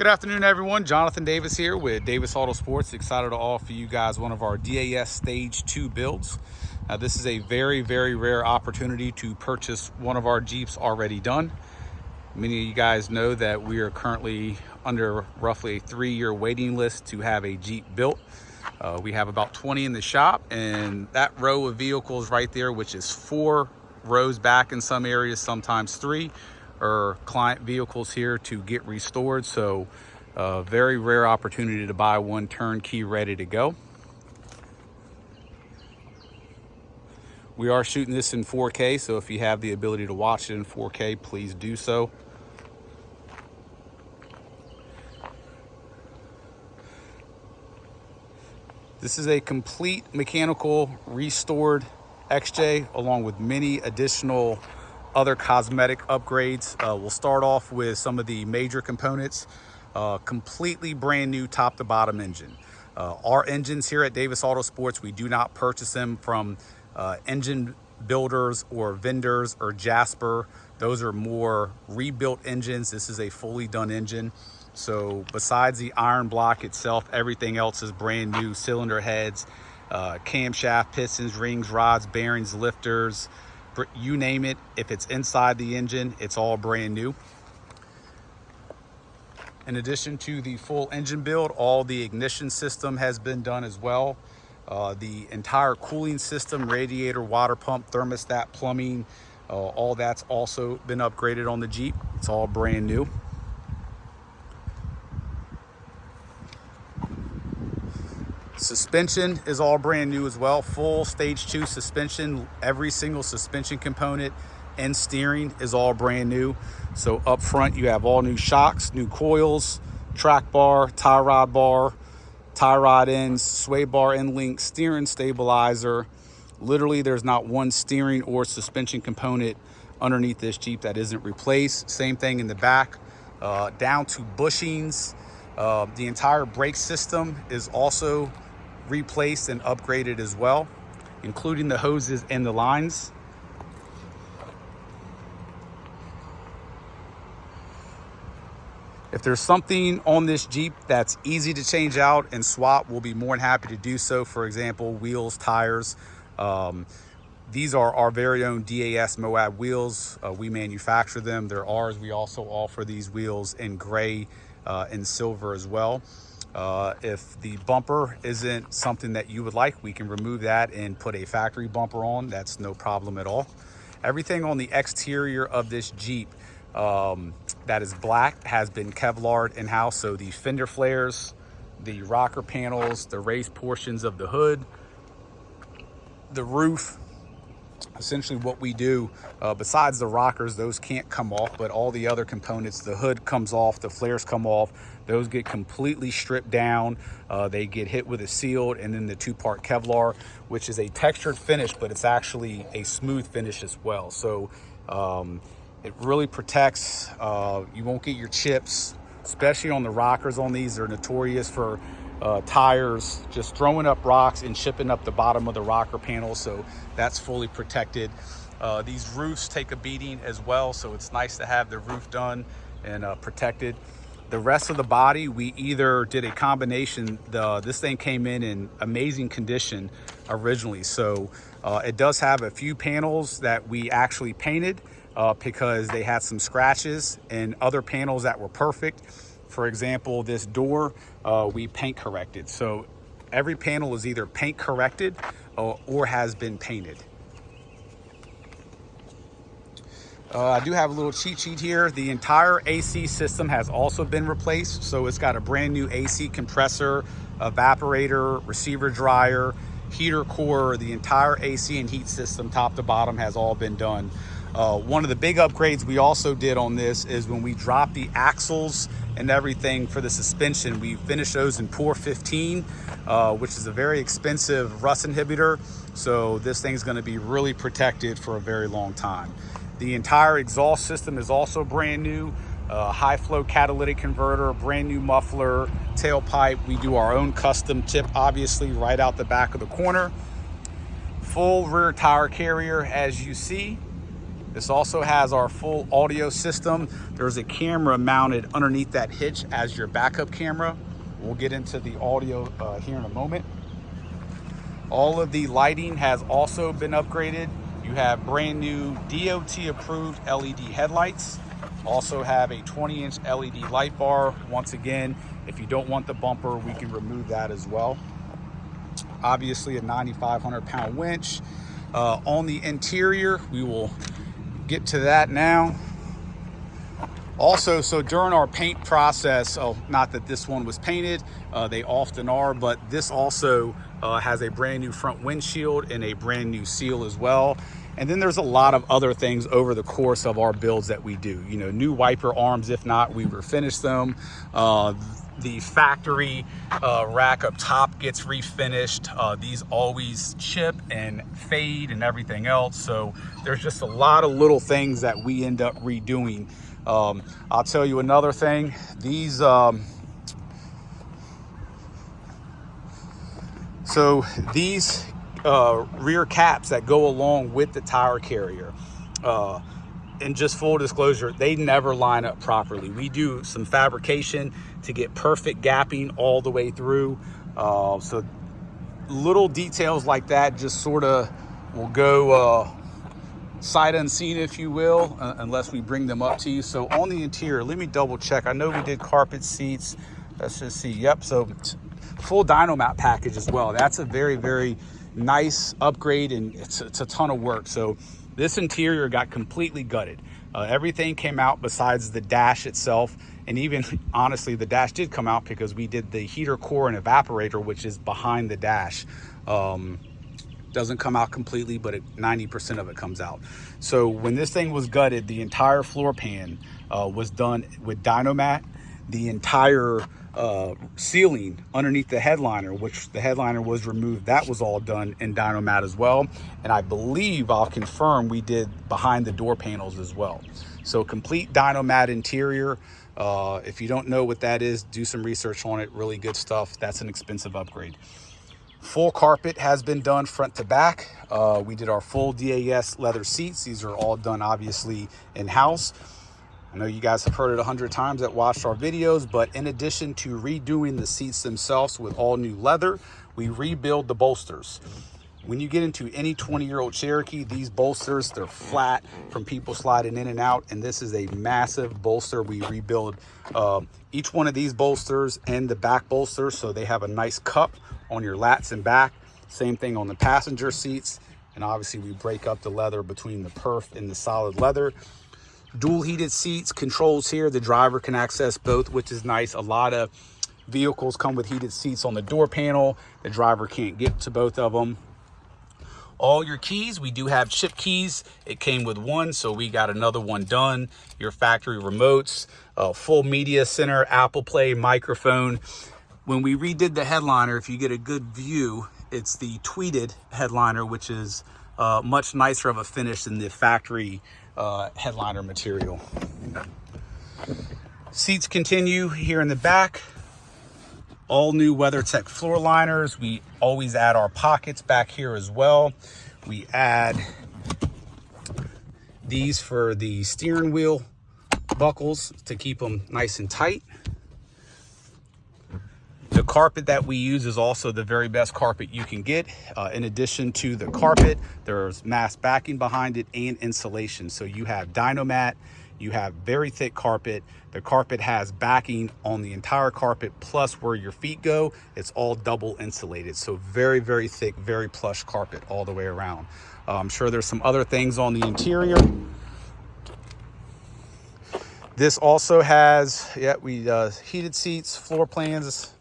Good afternoon, everyone. Jonathan Davis here with Davis Autosports. Excited to offer you guys one of our DAS Stage 2 builds. This is a very, very rare opportunity to purchase one of our Jeeps already done. Many of you guys know that we are currently under roughly a 3-year waiting list to have a Jeep built. We have about 20 in the shop, and that row of vehicles right there, which is 4 rows back in some areas, sometimes 3, are client vehicles here to get restored. So very rare opportunity to buy one turnkey ready to go. We are shooting this in 4K, so if you have the ability to watch it in 4K, please do so. This is a complete mechanical restored XJ, along with many additional other cosmetic upgrades. We'll start off with some of the major components. Completely brand new top to bottom engine. Our engines here at Davis Autosports, we do not purchase them from engine builders or vendors or Jasper. Those are more rebuilt engines. This is a fully done engine. So besides the iron block itself, everything else is brand new. Cylinder heads, camshaft, pistons, rings, rods, bearings, lifters, you name it. If it's inside the engine, it's all brand new. In addition to the full engine build, all the ignition system has been done as well. The entire cooling system, radiator, water pump, thermostat, plumbing, all that's also been upgraded on the Jeep. It's all brand new. Suspension is all brand new as well. Full stage 2 suspension. Every single suspension component and steering is all brand new. So up front you have all new shocks, new coils, track bar, tie rod ends, sway bar end link, steering stabilizer. Literally there's not one steering or suspension component underneath this Jeep that isn't replaced. Same thing in the back, down to bushings. The entire brake system is also replaced and upgraded as well, including the hoses and the lines. If there's something on this Jeep that's easy to change out and swap, we'll be more than happy to do so. For example, wheels, tires. These are our very own DAS Moab wheels. We manufacture them. They're ours. We also offer these wheels in gray and silver as well. If the bumper isn't something that you would like, we can remove that and put a factory bumper on. That's no problem at all. Everything on the exterior of this Jeep that is black has been Kevlar'd in-house. So the fender flares, the rocker panels, the raised portions of the hood, the roof. Essentially what we do, besides the rockers, those can't come off, but all the other components, the hood comes off, the flares come off, those get completely stripped down. They get hit with a sealed and then the 2-part Kevlar, which is a textured finish, but it's actually a smooth finish as well. So it really protects. You won't get your chips, especially on the rockers on these. They're notorious for tires just throwing up rocks and chipping up the bottom of the rocker panel, so that's fully protected. These roofs take a beating as well, so it's nice to have the roof done and protected. The rest of the body, we either did a combination. This thing came in amazing condition originally, so it does have a few panels that we actually painted because they had some scratches, and other panels that were perfect. For example, this door, we paint corrected. So every panel is either paint corrected or has been painted. I do have a little cheat sheet here. The entire AC system has also been replaced. So it's got a brand new AC compressor, evaporator, receiver dryer, heater core. The entire AC and heat system, top to bottom, has all been done. One of the big upgrades we also did on this is when we dropped the axles and everything for the suspension, we finished those in Pour 15, which is a very expensive rust inhibitor. So this thing's going to be really protected for a very long time. The entire exhaust system is also brand new. High flow catalytic converter, brand new muffler, tailpipe. We do our own custom tip, obviously, right out the back of the corner. Full rear tire carrier, as you see. This also has our full audio system. There's a camera mounted underneath that hitch as your backup camera. We'll get into the audio here in a moment. All of the lighting has also been upgraded. You have brand new DOT approved LED headlights. Also have a 20-inch LED light bar. Once again, if you don't want the bumper, we can remove that as well. Obviously a 9,500 pound winch. On the interior, we will get to that now. Also, so during our paint process, not that this one was painted, they often are, but this also has a brand new front windshield and a brand new seal as well. And then there's a lot of other things over the course of our builds that we do. You know, new wiper arms, if not, we refinish them. The factory rack up top gets refinished. These always chip and fade and everything else. So there's just a lot of little things that we end up redoing. I'll tell you another thing. These rear caps that go along with the tire carrier, and just full disclosure, they never line up properly. We do some fabrication to get perfect gapping all the way through. So little details like that just sort of will go sight unseen, if you will, unless we bring them up to you. So on the interior, let me double check. I know we did carpet seats. Let's just see. Yep. So full dyno mat package as well. That's a very, very nice upgrade, and it's a ton of work. So this interior got completely gutted. Everything came out besides the dash itself. And even honestly, the dash did come out because we did the heater core and evaporator, which is behind the dash. Doesn't come out completely, but 90% of it comes out. So when this thing was gutted, the entire floor pan was done with Dynomat. The entire ceiling underneath the headliner, which the headliner was removed, that was all done in Dynomat as well. And I believe, I'll confirm, we did behind the door panels as well. So complete Dynomat interior. If you don't know what that is, do some research on it. Really good stuff. That's an expensive upgrade. Full carpet has been done front to back. We did our full DAS leather seats. These are all done obviously in-house. I know you guys have heard it 100 times that watched our videos, but in addition to redoing the seats themselves with all new leather, we rebuild the bolsters. When you get into any 20-year-old Cherokee, these bolsters, they're flat from people sliding in and out, and this is a massive bolster. We rebuild each one of these bolsters and the back bolsters, so they have a nice cup on your lats and back. Same thing on the passenger seats, and obviously we break up the leather between the perf and the solid leather. Dual heated seats, controls here. The driver can access both, which is nice. A lot of vehicles come with heated seats on the door panel. The driver can't get to both of them. All your keys, we do have chip keys. It came with one, so we got another one done. Your factory remotes, full media center, Apple Play, microphone. When we redid the headliner, if you get a good view, it's the tweeted headliner, which is much nicer of a finish than the factory headliner material. Seats continue here in the back. All new WeatherTech floor liners. We always add our pockets back here as well. We add these for the steering wheel buckles to keep them nice and tight. The carpet that we use is also the very best carpet you can get. In addition to the carpet, there's mass backing behind it and insulation. So you have Dynomat, you have very thick carpet. The carpet has backing on the entire carpet, plus where your feet go, it's all double insulated. So very, very thick, very plush carpet all the way around. I'm sure there's some other things on the interior. This also has, heated seats, floor pans,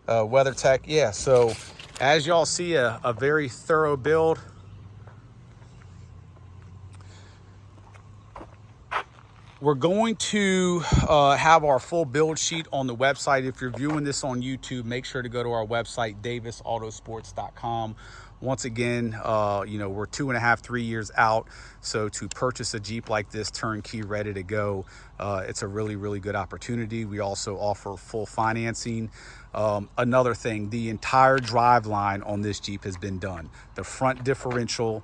WeatherTech. Yeah, so as y'all see, a very thorough build. We're going to have our full build sheet on the website. If you're viewing this on YouTube, make sure to go to our website, davisautosports.com. Once again, we're 2.5, 3 years out. So to purchase a Jeep like this, turnkey, ready to go, it's a really, really good opportunity. We also offer full financing. Another thing, the entire drive line on this Jeep has been done. The front differential,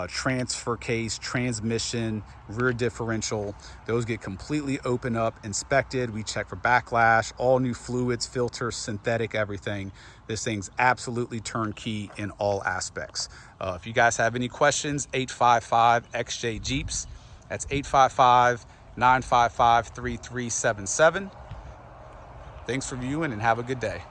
transfer case, transmission, rear differential. Those get completely opened up, inspected. We check for backlash, all new fluids, filters, synthetic, everything. This thing's absolutely turnkey in all aspects. If you guys have any questions, 855-XJ Jeeps. That's 855-955-3377. Thanks for viewing and have a good day.